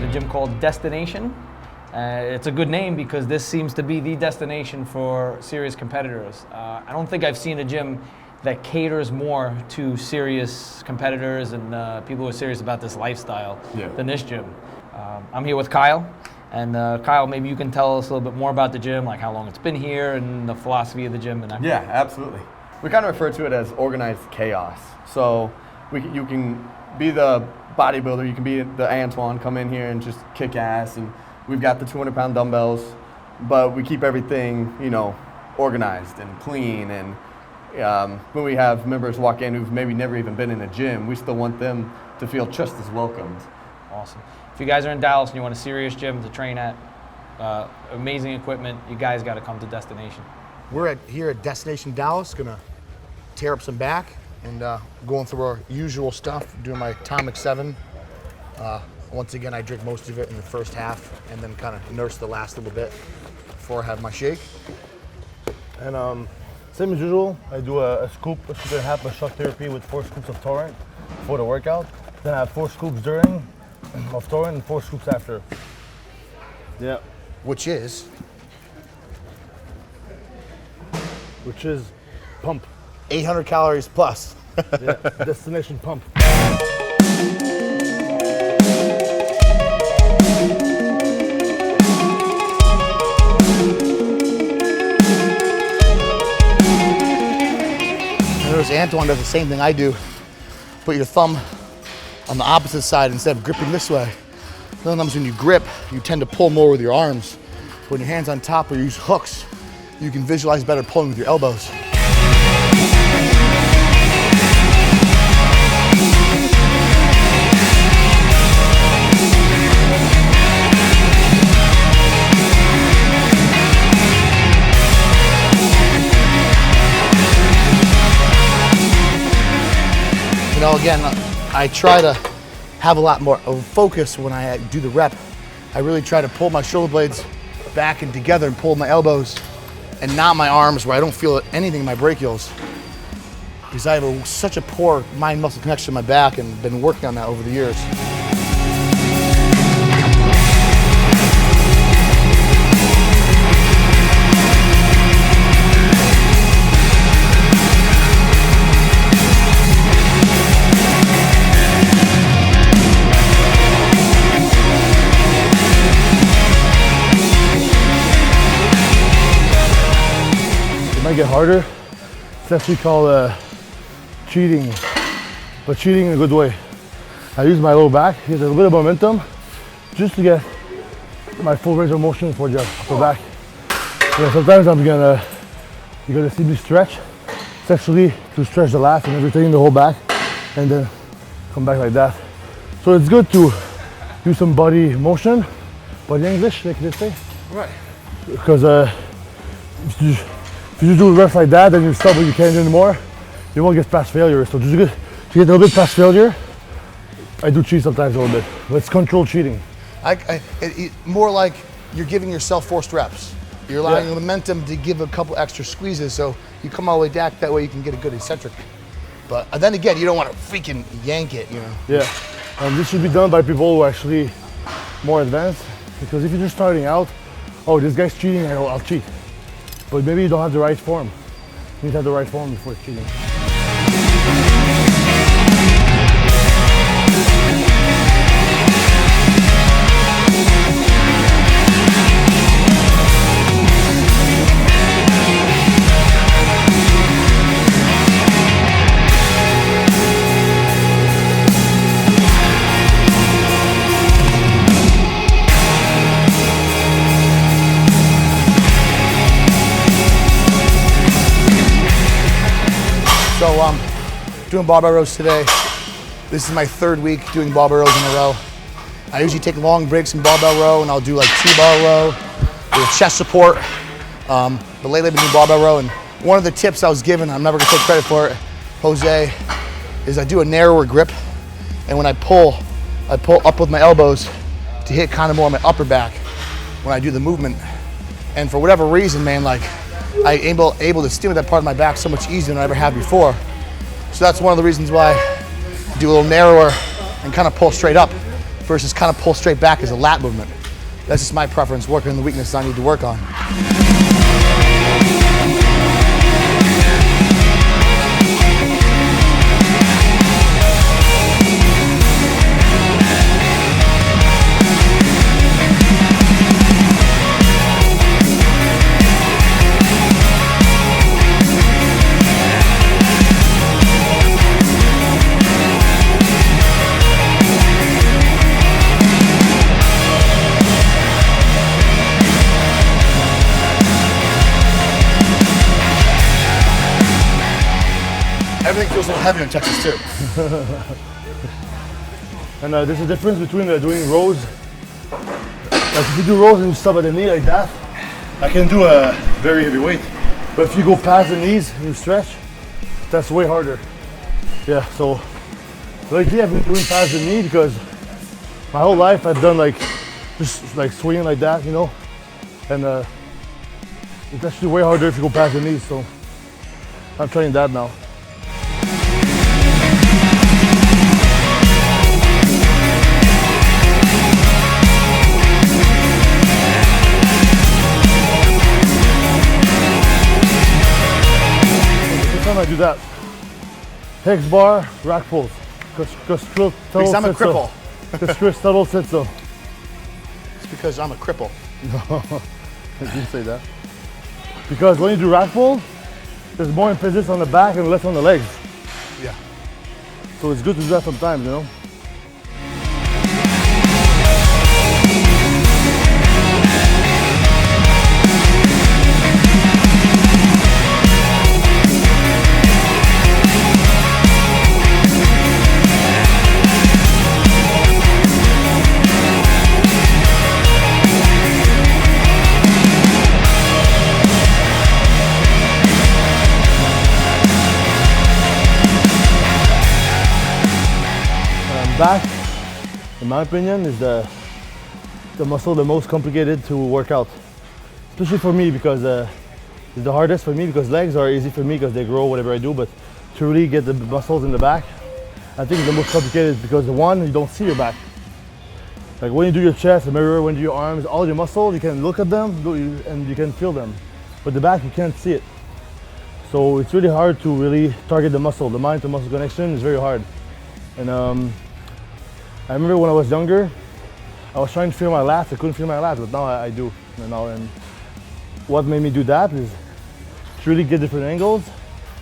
at a gym called Destination. It's a good name because this seems to be the destination for serious competitors. I don't think I've seen a gym that caters more to serious competitors and people who are serious about this lifestyle than this gym. I'm here with Kyle, and Kyle, maybe you can tell us a little bit more about the gym, like how long it's been here and the philosophy of the gym. And yeah, absolutely. We kind of refer to it as organized chaos. So you can be the bodybuilder, you can be the Antoine, come in here and just kick ass, and we've got the 200-pound dumbbells, but we keep everything, organized and clean. And when we have members walk in who've maybe never even been in a gym, we still want them to feel just as welcomed. Awesome. If you guys are in Dallas and you want a serious gym to train at, amazing equipment, you guys got to come to Destination. We're here at Destination Dallas, gonna tear up some back and going through our usual stuff, doing my Atomic 7. Once again, I drink most of it in the first half and then kind of nurse the last little bit before I have my shake. And same as usual, I do a scoop and a half of shock therapy with 4 scoops of Torrent for the workout. Then I have 4 scoops during of Torrent and 4 scoops after. Yeah. Which is pump. 800 calories plus. Yeah, Destination pump. Notice Antoine does the same thing I do. Put your thumb on the opposite side instead of gripping this way. Sometimes when you grip, you tend to pull more with your arms. When your hand's on top or you use hooks, you can visualize better pulling with your elbows. Again, I try to have a lot more of focus when I do the rep. I really try to pull my shoulder blades back and together and pull my elbows and not my arms where I don't feel anything in my brachials. Because I have such a poor mind-muscle connection to my back and been working on that over the years. Get harder. It's actually called cheating, but cheating in a good way. I use my low back, get a little bit of momentum, just to get my full range of motion for the upper back. Yeah, sometimes you're gonna see me stretch. It's actually to stretch the lats and everything, the whole back, and then come back like that. So it's good to do some body motion, body English, like they say. Right. Because if you do reps like that, then you stop what you can't do anymore, you won't get past failure. So just good to get a little bit past failure. I do cheat sometimes a little bit, but it's controlled cheating. More like you're giving yourself forced reps. You're allowing the momentum to give a couple extra squeezes so you come all the way back, that way you can get a good eccentric. But then again, you don't want to freaking yank it, Yeah, this should be done by people who are actually more advanced, because if you're just starting out, oh, this guy's cheating, I'll cheat. But maybe you don't have the right form. You need to have the right form before cheating. So doing barbell rows today. This is my 3rd week doing barbell rows in a row. I usually take long breaks in barbell row and I'll do like T-bar row with a chest support. But lately I've been doing barbell row, and one of the tips I was given, I'm never gonna take credit for it, Jose, is I do a narrower grip, and when I pull up with my elbows to hit kind of more on my upper back when I do the movement. And for whatever reason, man, like I'm able to stimulate that part of my back so much easier than I ever have before. So that's one of the reasons why I do a little narrower and kind of pull straight up. versus kind of pull straight back as a lat movement. That's just my preference, working on the weakness I need to work on. Everything feels a little heavier in Texas too. And there's a difference between doing rows. Like if you do rows and you stop at the knee like that, I can do a very heavy weight. But if you go past the knees and you stretch, that's way harder. Yeah, so lately I've been doing past the knee because my whole life I've done like just like swinging like that, you know. And it's actually way harder if you go past the knees. So I'm trying that now. I do that. Hex bar, rack pulls. Because I'm a cripple. Because Chris Tuttle said so. It's because I'm a cripple. No, I didn't say that. Because when you do rack pull, there's more emphasis on the back and less on the legs. Yeah. So it's good to do that sometimes, you know. Back, in my opinion, is the muscle the most complicated to work out. Especially for me because it's the hardest for me because legs are easy for me because they grow whatever I do, but to really get the muscles in the back, I think the most complicated because the one, you don't see your back. Like when you do your chest, the mirror, when you do your arms, all your muscles, you can look at them and you can feel them. But the back, you can't see it. So it's really hard to really target the muscle. The mind to muscle connection is very hard. And I remember when I was younger, I was trying to feel my lats. I couldn't feel my lats, but now I do. And what made me do that is to really get different angles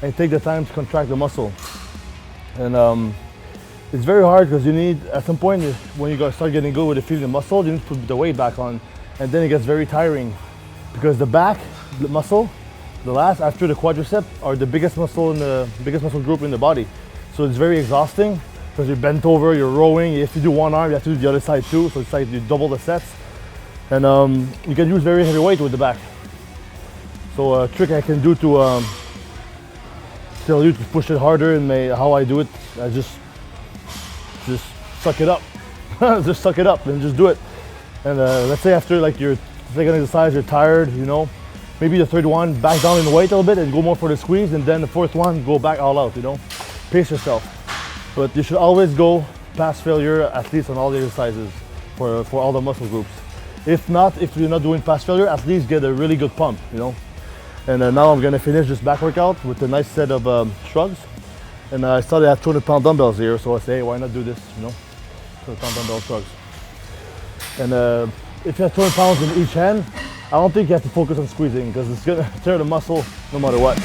and take the time to contract the muscle. And it's very hard because you need, at some point, when you start getting good with the feeling the muscle, you need to put the weight back on, and then it gets very tiring because the back the muscle, the lats after the quadricep, are the biggest muscle group in the body. So it's very exhausting. Because you're bent over, you're rowing. If you do one arm, you have to do the other side too. So it's like you double the sets. And you can use very heavy weight with the back. So a trick I can do to tell you to push it harder and how I do it, I just suck it up. Just suck it up and just do it. And let's say after like your second exercise, you're tired, you know. Maybe the third one, back down in the weight a little bit and go more for the squeeze. And then the fourth one, go back all out, you know. Pace yourself. But you should always go past failure, at least on all the exercises for all the muscle groups. If you're not doing past failure, at least get a really good pump, you know. And now I'm gonna finish this back workout with a nice set of shrugs. And I started at 200-pound dumbbells here, so I say, hey, why not do this, you know? 200-pound dumbbell shrugs. And if you have 200 pounds in each hand, I don't think you have to focus on squeezing because it's gonna tear the muscle no matter what.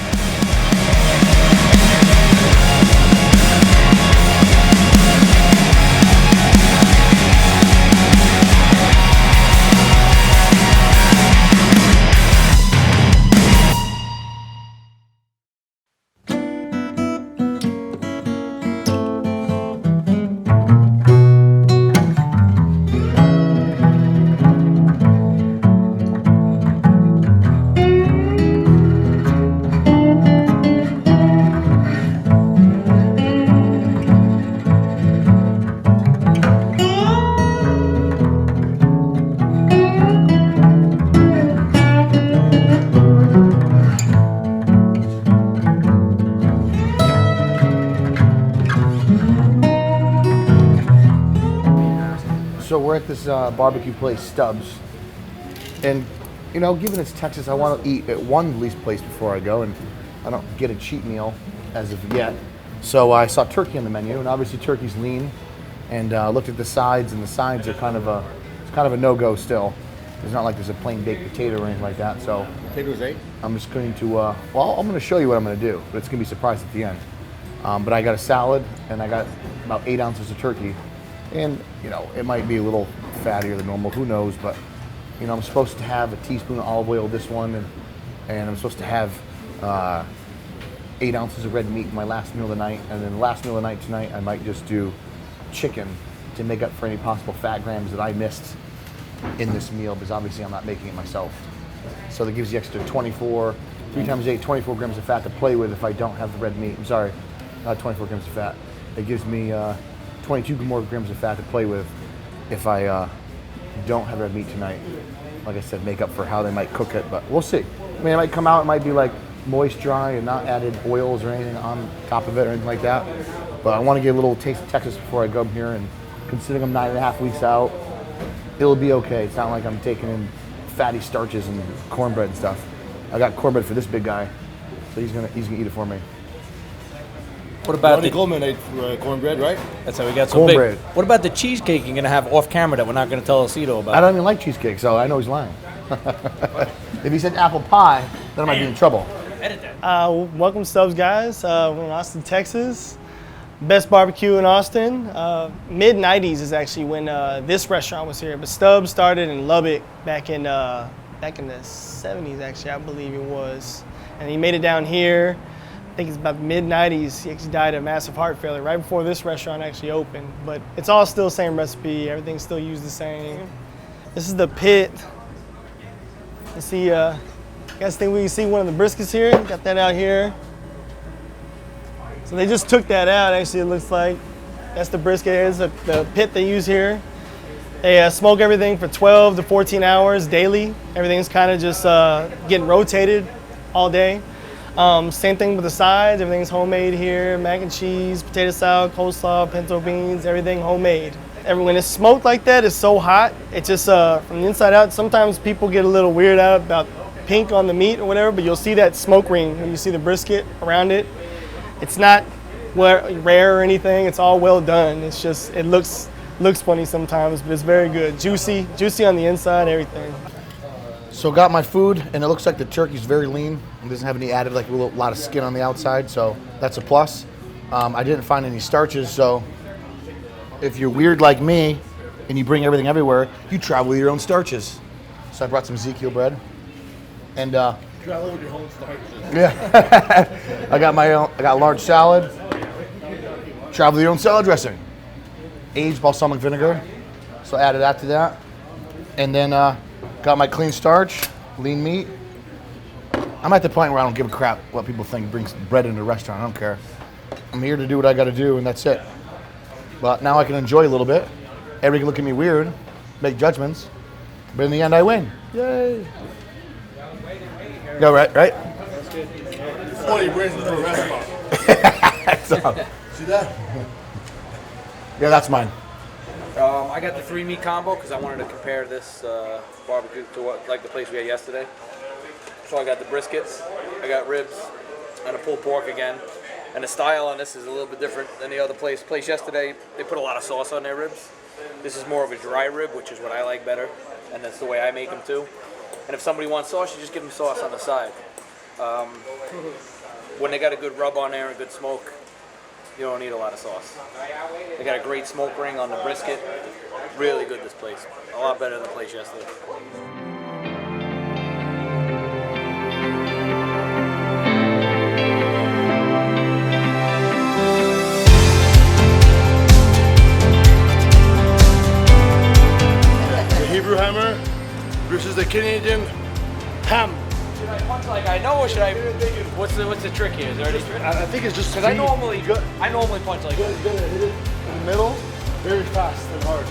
So we're at this barbecue place, Stubb's, and you know, given it's Texas, I want to eat at one at least place before I go, and I don't get a cheat meal as of yet. So I saw turkey on the menu, and obviously turkey's lean, and looked at the sides, and the sides are kind of a no-go still. It's not like there's a plain baked potato or anything like that. So Potatoes 8? I'm just going to, well, I'm going to show you what I'm going to do, but it's going to be a surprise at the end. But I got a salad, and I got about 8 ounces of turkey. And, you know, it might be a little fattier than normal, who knows, but, you know, I'm supposed to have a teaspoon of olive oil this one, and I'm supposed to have 8 ounces of red meat in my last meal of the night, and then the last meal of the night tonight, I might just do chicken to make up for any possible fat grams that I missed in this meal, because obviously I'm not making it myself. So that gives you extra 24, 3 times 8, 24 grams of fat to play with if I don't have the red meat. I'm sorry, not 24 grams of fat. It gives me 22 more grams of fat to play with if I don't have red meat tonight. Like I said, make up for how they might cook it, but we'll see. I mean, it might come out, it might be like moist, dry, and not added oils or anything on top of it or anything like that. But I want to get a little taste of Texas before I go up here, and considering I'm 9.5 weeks out, it'll be okay. It's not like I'm taking in fatty starches and cornbread and stuff. I got cornbread for this big guy, so he's gonna eat it for me. What about Ronnie the, Coleman ate cornbread, right? that's how we got so Cornbread. big. What about the cheesecake you're gonna have off camera that we're not gonna tell Aceto I about? don't even like cheesecake, so I know he's lying. If he said apple pie, then I might be in trouble. Welcome to Stubbs, guys. We're in Austin, Texas. Best barbecue in Austin. Mid 90s is actually when this restaurant was here, but Stubbs started in Lubbock back in the 70s, actually, I believe it was. And he made it down here. I think it's about the mid 90s. He actually died of massive heart failure right before this restaurant actually opened. But it's all still the same recipe. Everything's still used the same. This is the pit. You see, you guys think we can see one of the briskets here? Got that out here. So they just took that out, actually, it looks like. That's the brisket. Here's the pit they use here. They smoke everything for 12 to 14 hours daily. Everything's kind of just getting rotated all day. Same thing with the sides. Everything's homemade here. Mac and cheese, potato salad, coleslaw, pinto beans, everything homemade. When it's smoked like that, it's so hot. It just, from the inside out, sometimes people get a little weirded out about pink on the meat or whatever, but you'll see that smoke ring when you see the brisket around it. It's not rare or anything. It's all well done. It's just, it looks funny sometimes, but it's very good. Juicy on the inside, everything. So got my food, and it looks like the turkey's very lean. It doesn't have any added, like a lot of skin on the outside, so that's a plus. I didn't find any starches, so if you're weird like me and you bring everything everywhere, you travel with your own starches. So I brought some Ezekiel bread, and Travel with your home starches. yeah, I got a large salad. Travel with your own salad dressing. Aged balsamic vinegar, so I added that to that, and then got my clean starch, lean meat. I'm at the point where I don't give a crap what people think brings bread into a restaurant. I don't care. I'm here to do what I got to do, and that's it. But now I can enjoy a little bit. Everybody can look at me weird, make judgments, but in the end I win. Yay! Go right? That's good. It's funny, he brings it to a restaurant. So, See that? yeah, that's mine. I got the 3-meat combo because I wanted to compare this barbecue to like the place we had yesterday. So I got the briskets, I got ribs, and a pulled pork again. And the style on this is a little bit different than the other place yesterday. They put a lot of sauce on their ribs. This is more of a dry rib, which is what I like better, and that's the way I make them too. And if somebody wants sauce, you just give them sauce on the side. When they got a good rub on there and good smoke, you don't need a lot of sauce. They got a great smoke ring on the brisket. Really good, this place. A lot better than the place yesterday. The Hebrew hammer versus the Canadian ham. Should I punch like I know, or should I? What's the trick here? Is there any trick? I think it's just Because I normally punch like You're gonna hit it in the middle, very fast and hard.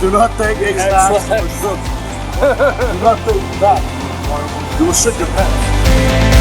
Do not take egg snacks or soup. Do not take that. You will shit your pants.